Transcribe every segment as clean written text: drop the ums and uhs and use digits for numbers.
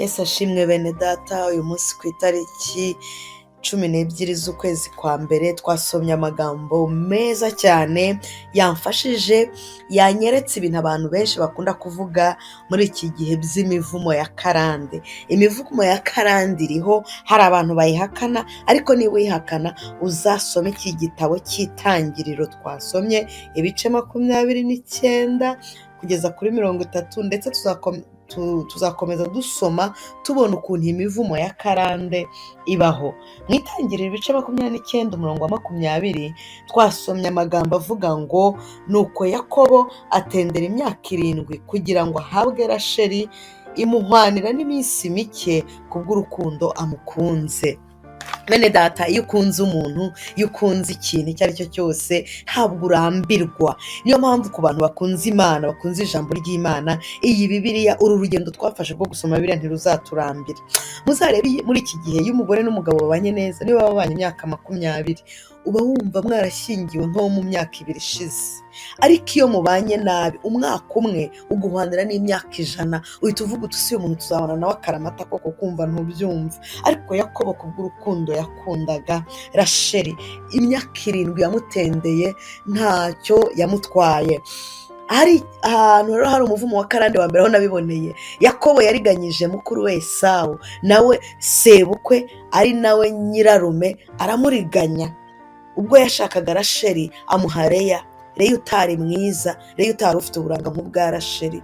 Yesu ashimwe bene data. Uyu munsi ku itariki 12 z'ukwezi kwa mbere twasomye amagambo meza cyane yamfashije, yanyeretse ibintu abantu benshi bakunda kuvuga muri iki gihe by'imivumo ya karande. Imivumo ya karande iriho, hari abantu bayihakana, ariko niba uyihakana uzasome iki gitabo cy'Itangiriro twasomye ibice 29 kugeza kuri 30, ndetse tuzakomeza dusoma tubona ukuntu imivumo ya karande ibaho. Mu Itangiriro ibice 29 umurongo wa 20 twasomye amagambo avuga ngo nuko Yakobo atendera imyaka 7 kugira ngo ahabwe Rasheli imuhwanira n'iminsi mike kubw'urukundo amukunze. Bene data, iyo ukunze umuntu, iyo ukunze ikintu icyo ari cyo cyose, ntabwo urambirwa. Niyo mpamvu ku bantu bakunze Imana, bakunze ijambo ry'Imana, iyi Bibiliya, uru rugendo twafashe rwo gusoma Bibiliya ntiruzaturambira. Muzarebe muri iki gihe iyo umugore n'umugabo babanye neza, niba babanye imyaka 20, uba wumva mwarashyingiwe nko mu myaka 2 ishize. Ariko iyo mubanye nabi, umwaka umwe uguhwanira n'imyaka 100, uhita uvuga uti uyu muntu tuzabana nawe akaramata koko, kumva ntubyumva. Ariko Yakobo kubw'urukundo yakundaga Rasheli, imyaka 7 yamutendeye ntacyo yamutwaye. Hari ahantu rero hari umuvumo wa karande wa mbere aho nabiboneye. Yakobo yariganyije mukuru we Esawu, nawe sebukwe ari nawe nyirarume aramuriganya. Ubwo yashakaga Rasheli amuha Leya utari mwiza, Leya utari ufite uburanga nk'ubwa Rasheli.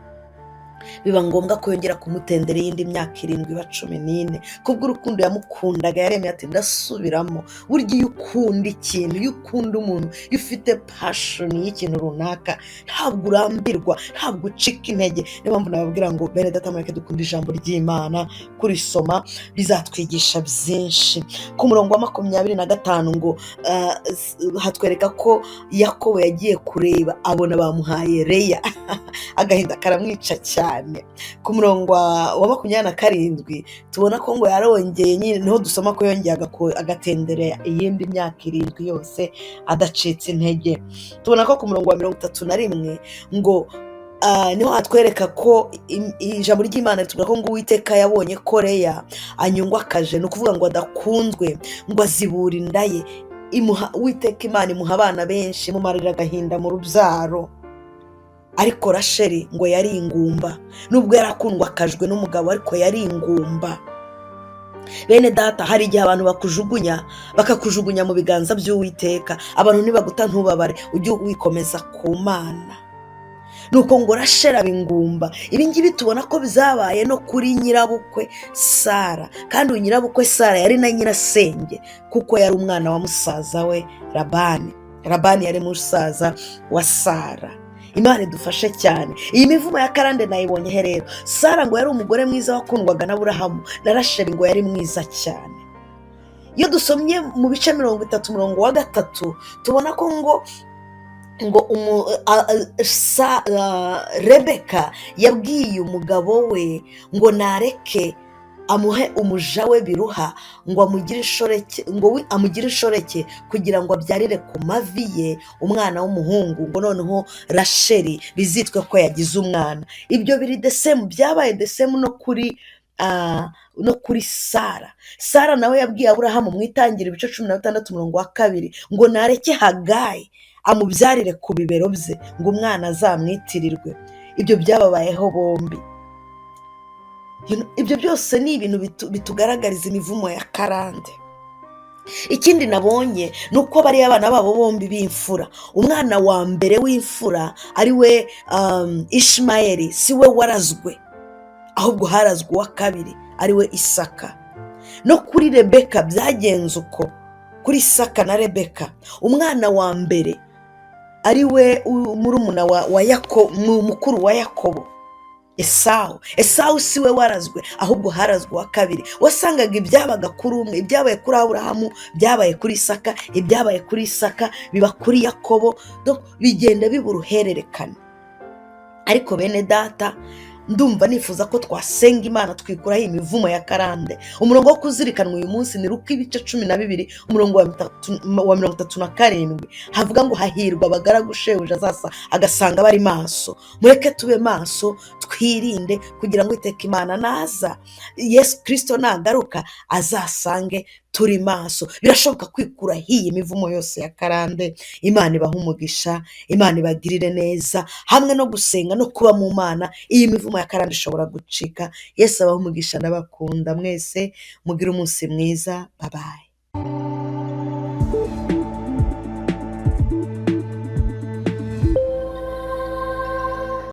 Biba ngombwa ko yongera kumutendera iyindi myaka 7 iba 14. Kubw'urukundo yamukundaga yaremeye ati ndasubiramo. Burya iyo ukunda ikintu, iyo ukunda umuntu, iyo ufite passion y'ikintu runaka, ntabwo urambirwa, ntabwo ucika intege. Niyo mpamvu nababwira ngo bene data, mureke dukunda ijambo ry'Imana, kurisoma bizatwigisha byinshi. Ku murongo wa 25 ngo hatwereka ko Yakobo yagiye kureba abona bamuhaye Leya agahinda karamwica cyane. Ku murongo wa 27 tubona ko ngo yarongeye, nyine niho dusoma ko yongeye agatendera iyindi myaka 7 yose adacitse intege. Tubona ko ku murongo wa 31 ngo niho hatwereka ko ijambo ry'Imana ritubwira ko ngo Uwiteka yabonye ko Leya anyungwa akaje, ni ukuvuga ngo adakunzwe, ngo azibura inda ye. Uwiteka Imana imuha abana benshi, mumarira agahinda mu rubyaro. Ariko Rasheli ngo yari ingumba, nubwo yarakundwa akajwe n'umugabo, ariko yari ingumba. Bene data, hari igihe abantu bakakujugunya mu biganza by'Uwiteka. Abantu nibaguta ntubabare, ujye wikomeza ku Mana. Nuko ngo Rasheli aba ingumba. Ibi ngibi tubona ko bizabaye no kuri nyirabukwe Sara, kandi uyu nyirabukwe Sara yari na nyirasenge, kuko yari umwana wa musaza we Labani yari musaza wa Sara. Imana idufashe cyane. Iyi mivumo ya karande nayibonye he rero? Sara ngo yari umugore mwiza wakundwaga na Aburahamu, na Rasheli ngo yari mwiza cyane. Iyo dusomye mu bice 30 umurongo wa 3 tubona ko ngo Rebeka yabwiye umugabo we ngo nareke amuhe umuja we Biruha, ngo amugire inshoreke kugira ngo abyarire ku mavi ye umwana w'umuhungu, ngo noneho Rasheli bizitwe ko yagize umwana. Ibyo biri byabaye desemu no kuri Sara nawe yabwiye Aburahamu mu Itangiriro ibice 16 umurongo wa 2 ngo nareke Hagayi amubyarire ku bibero bye, ngo umwana azamwitirirwe. Ibyo byababayeho bombi. Ibyo byose ni ibintu bitugaragariza imivumo ya karande. Ikindi nabonye ni uko bari abana babo bombi b'imfura. Umwana wa mbere w'imfura ari we Ishmayeli, si we warazwe, ahubwo harazwe uwa kabiri ari we Isaka. No kuri Rebeka byagenze uko. Kuri Isaka na Rebeka, umwana wa mbere ari we murumuna wa Yakobo, mukuru wa Yakobo, Esawu si we warazwe, ahubwo harazwe uwa kabiri. Wasangaga ibyabaga kuri umwe, ibyabaye kuri Aburahamu byabaye kuri Isaka, ibyabaye kuri Isaka biba kuri Yakobo, bigenda biba uruhererekane. Ariko bene data, ndumva nifuza ko twasenga Imana twikuraho imivumo ya karande. Umurongo wo kuzirikanwa uyu munsi ni Luka ibice 12 umurongo wa 37 havuga ngo hahirwa abagaragu shebuja agasanga bari maso. Mureke tube maso, twirinde kugira ngo Uwiteka Imana naza, Yesu Kristo nagaruka azasange turi maso. Birashoboka kwikuraho iyi mivumo yose ya karande. Imana ibaha umugisha, Imana ibagirire neza, hamwe no gusenga no kuba mu Mana iyi mivumo ya karande ishobora gucika. Yesu abaha umugisha, ndabakunda mwese, mugire umunsi mwiza, babaye.